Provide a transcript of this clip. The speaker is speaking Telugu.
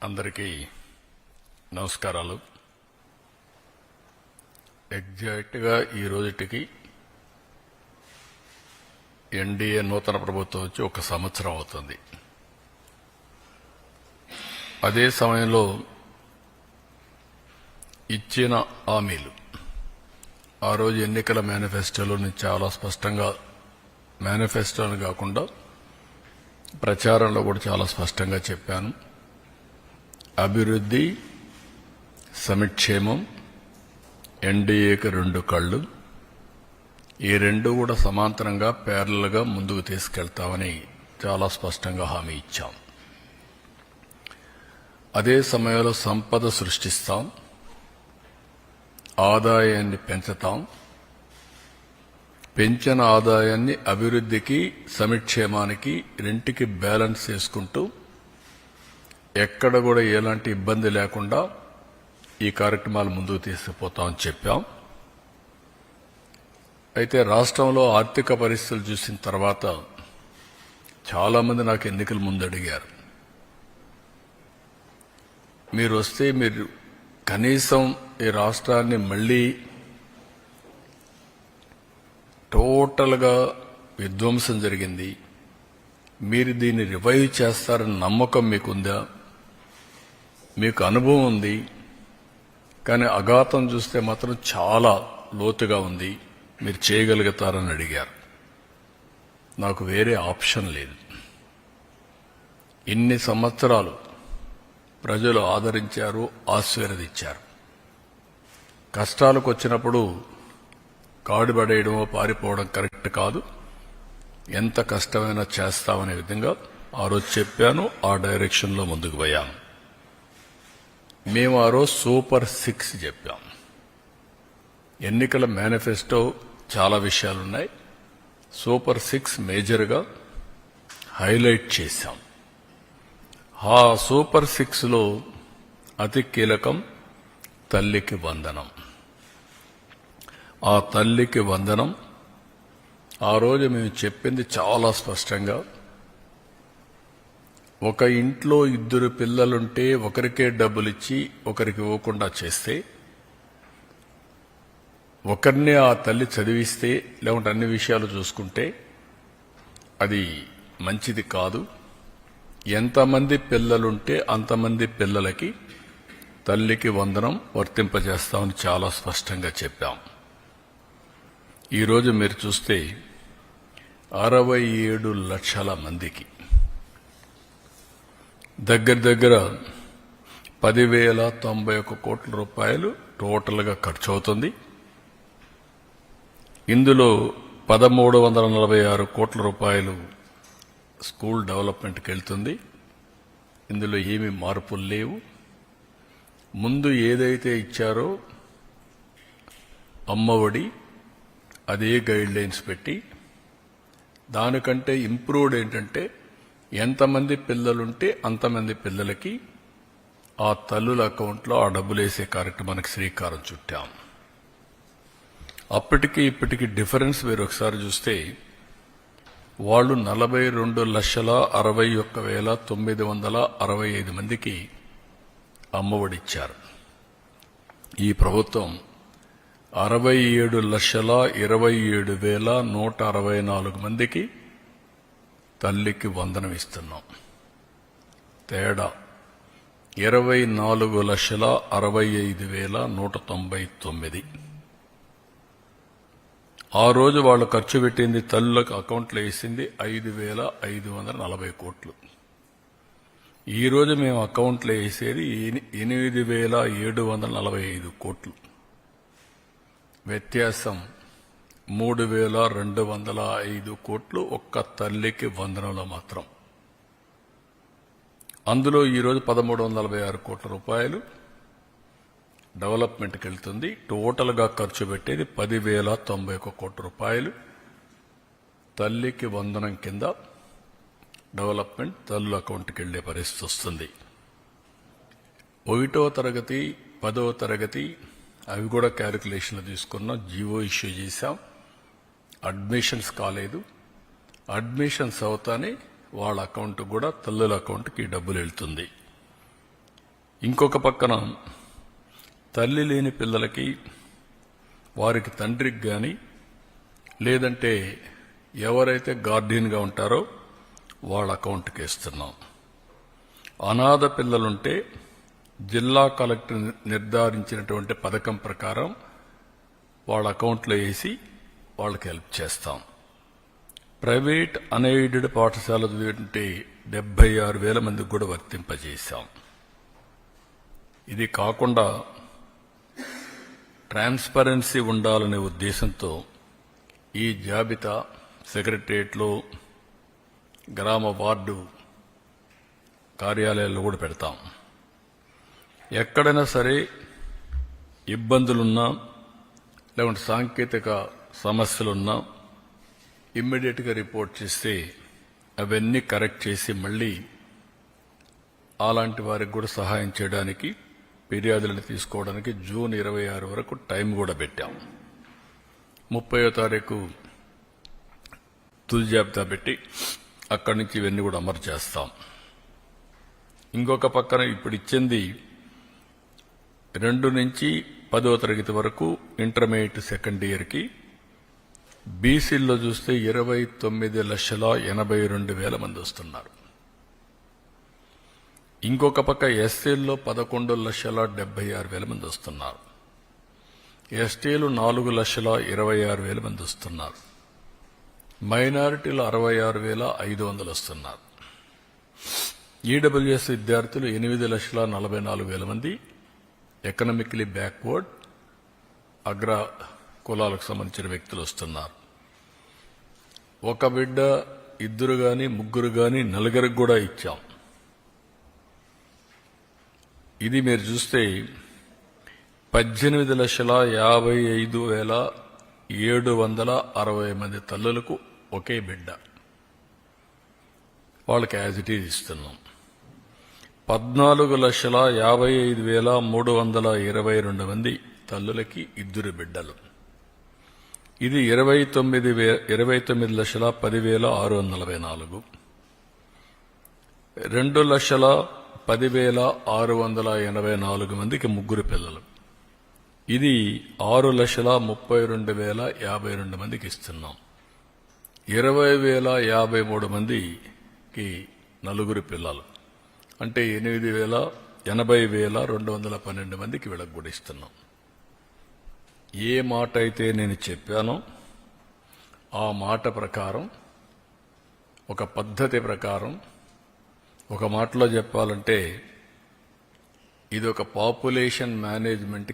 అందరికీ నమస్కారాలు. ఎగ్జాక్ట్గా ఈ రోజుటికి ఎన్డీఏ నూతన ప్రభుత్వం వచ్చి 1 సంవత్సరం అవుతుంది. అదే సమయంలో ఇచ్చిన హామీలు ఆ రోజు ఎన్నికల మేనిఫెస్టోలోని చాలా స్పష్టంగా, మేనిఫెస్టోని కాకుండా ప్రచారంలో కూడా చాలా స్పష్టంగా చెప్పాను. అభివృద్ధి, సంక్షేమం, ఎన్డీఏకి 2 కళ్ళు, ఈ 2 కూడా సమాంతరంగా ప్యారలల్గా ముందుకు తీసుకెళ్తామని చాలా స్పష్టంగా హామీ ఇచ్చాం. అదే సమయంలో సంపద సృష్టిస్తాం, ఆదాయాన్ని పెంచుతాం, పెంచిన ఆదాయాన్ని అభివృద్ధికి, సంక్షేమానికి రెంటికి బ్యాలెన్స్ చేసుకుంటూ ఎక్కడ కూడా ఎలాంటి ఇబ్బంది లేకుండా ఈ కార్యక్రమాలు ముందుకు తీసుకుపోతామని చెప్పాం. అయితే రాష్ట్రంలో ఆర్థిక పరిస్థితులు చూసిన తర్వాత చాలామంది నాకు ఎన్నికల ముందు అడిగారు, మీరు వస్తే మీరు కనీసం ఈ రాష్ట్రాన్ని మళ్లీ టోటల్గా విధ్వంసం జరిగింది, మీరు దీన్ని రివైవ్ చేస్తారని నమ్మకం మీకుందా, మీకు అనుభవం ఉంది, కానీ అఘాతం చూస్తే మాత్రం చాలా లోతుగా ఉంది, మీరు చేయగలుగుతారని అడిగారు. నాకు వేరే ఆప్షన్ లేదు. ఇన్ని సంవత్సరాలు ప్రజలు ఆదరించారు, ఆశీర్వదించారు. కష్టాలకు వచ్చినప్పుడు కాడుపడేయడమో పారిపోవడం కరెక్ట్ కాదు. ఎంత కష్టమైనా చేస్తామనే విధంగా ఆ రోజు చెప్పాను, ఆ డైరెక్షన్లో ముందుకు పోయాను. మేము ఆ రోజు సూపర్ 6 చెప్పాం. ఎన్నికల మేనిఫెస్టో చాలా విషయాలున్నాయి, సూపర్ 6 మేజర్గా హైలైట్ చేశాం. ఆ సూపర్ 6లో అతి కీలకం తల్లికి వందనం. ఆ తల్లికి వందనం ఆ రోజు మేము చెప్పింది చాలా స్పష్టంగా, ఒక ఇంట్లో 2 పిల్లలుంటే ఒకరికే డబ్బులిచ్చి ఒకరికి ఇవ్వకుండా చేస్తే, ఒకరినే ఆ తల్లి చదివిస్తే, లేకుంటే అన్ని విషయాలు చూసుకుంటే అది మంచిది కాదు. ఎంతమంది పిల్లలుంటే అంతమంది పిల్లలకి తల్లికి వందనం వర్తింపజేస్తామని చాలా స్పష్టంగా చెప్పాం. ఈరోజు మీరు చూస్తే 67 లక్షల మందికి దగ్గర 10,091 కోట్ల రూపాయలు టోటల్గా ఖర్చు అవుతుంది. ఇందులో 1,346 కోట్ల రూపాయలు స్కూల్ డెవలప్మెంట్కి వెళ్తుంది. ఇందులో ఏమీ మార్పులు లేవు. ముందు ఏదైతే ఇచ్చారో అమ్మఒడి, అదే గైడ్ లైన్స్ పెట్టి దానికంటే ఇంప్రూవ్డ్ ఏంటంటే ఎంతమంది పిల్లలుంటే అంతమంది పిల్లలకి ఆ తల్లుల అకౌంట్లో ఆ డబ్బులు వేసే కార్యక్రమానికి శ్రీకారం చుట్టాం. అప్పటికి ఇప్పటికి డిఫరెన్స్ మీరు ఒకసారి చూస్తే, వాళ్ళు 42,61,965 మందికి అమ్మఒడిచ్చారు. ఈ ప్రభుత్వం 67,27,164 మందికి తల్లికి వందనం ఇస్తున్నాం. తేడా 24,65,199. ఆ రోజు వాళ్ళు ఖర్చు పెట్టింది, తల్లులకు అకౌంట్లో వేసింది 5,540 కోట్లు. ఈ రోజు మేము అకౌంట్లో వేసేది 8,745 కోట్లు. వ్యత్యాసం 3,205 కోట్లు ఒక్క తల్లికి వందనంలో మాత్రం. అందులో ఈరోజు 1,346 కోట్ల రూపాయలు డెవలప్మెంట్కి వెళ్తుంది. టోటల్గా ఖర్చు పెట్టేది 10,091 కోట్ల రూపాయలు తల్లికి వందనం కింద డెవలప్మెంట్ తల్లుల అకౌంట్కి వెళ్లే పరిస్థితి వస్తుంది. 1వ తరగతి 10వ తరగతి అవి కూడా క్యాలిక్యులేషన్లు తీసుకున్నాం, జీవో ఇష్యూ చేశాం. అడ్మిషన్స్ కాలేదు, అడ్మిషన్స్ అవుతానే వాళ్ళ అకౌంట్ కూడా తల్లుల అకౌంట్కి డబ్బులు వెళ్తుంది. ఇంకొక పక్కన తల్లి లేని పిల్లలకి వారికి తండ్రికి కానీ లేదంటే ఎవరైతే గార్డియన్గా ఉంటారో వాళ్ళ అకౌంట్కి ఇస్తున్నాం. అనాథ పిల్లలుంటే జిల్లా కలెక్టర్ నిర్ధారించినటువంటి పథకం ప్రకారం వాళ్ళ అకౌంట్లో వేసి వాళ్ళకి హెల్ప్ చేస్తాం. ప్రైవేట్ అన్ఎయిడెడ్ పాఠశాల చదివింటే 76,000 మందికి కూడా వర్తింపజేశాం. ఇది కాకుండా ట్రాన్స్పరెన్సీ ఉండాలనే ఉద్దేశంతో ఈ జాబితా సెక్రటరియట్లో గ్రామ వార్డు కార్యాలయాల్లో కూడా పెడతాం. ఎక్కడైనా సరే ఇబ్బందులున్నా లేకుంటే సాంకేతిక సమస్యలున్నా ఇమ్మీడియట్గా రిపోర్ట్ చేస్తే అవన్నీ కరెక్ట్ చేసి మళ్ళీ అలాంటి వారికి కూడా సహాయం చేయడానికి ఫిర్యాదులను తీసుకోవడానికి జూన్ 26 వరకు టైం కూడా పెట్టాం. 30వ తారీఖు తుది జాబితా పెట్టి అక్కడి నుంచి ఇవన్నీ కూడా అమలు చేస్తాం. ఇంకొక పక్కన ఇప్పుడు ఇచ్చింది 2 నుంచి 10వ తరగతి వరకు ఇంటర్మీడియట్ సెకండ్ ఇయర్కి బీసీల్లో చూస్తే 29,82,000 మంది వస్తున్నారు. ఇంకొక పక్క ఎస్సీల్లో 11,76,000 మంది వస్తున్నారు. ఎస్టీలు 4,26,000 మంది వస్తున్నారు. మైనారిటీలు 66,500 వస్తున్నారు. ఈడబ్ల్యూఎస్ విద్యార్థులు 8,44,000 మంది ఎకనామికలీ బ్యాక్వర్డ్ అగ్ర కులాలకు సంబంధించిన వ్యక్తులు వస్తున్నారు. ఒక బిడ్డ 2 గాని 3 గాని 4 కూడా ఇచ్చాం. ఇది మీరు చూస్తే 18,55,760 మంది తల్లులకు ఒకే బిడ్డ వాళ్ళకి యాజ్ ఇట్ ఈజ్ ఇస్తున్నాం. 14,55,322 మంది తల్లులకి 2 బిడ్డలు. ఇది 29,10,644. 2,10,684 మందికి 3 పిల్లలు. ఇది 6,32,052 మందికి ఇస్తున్నాం. 20,053 మందికి 4 పిల్లలు అంటే 80,212 మందికి వీళ్ళకి కూడా ఇస్తున్నాం. ఏ మాట అయితే నేను చెప్పానో ఆ మాట ప్రకారం ఒక పద్ధతి ప్రకారం ఒక మాటలో చెప్పాలంటే ఇది ఒక పాపులేషన్ మేనేజ్మెంట్కి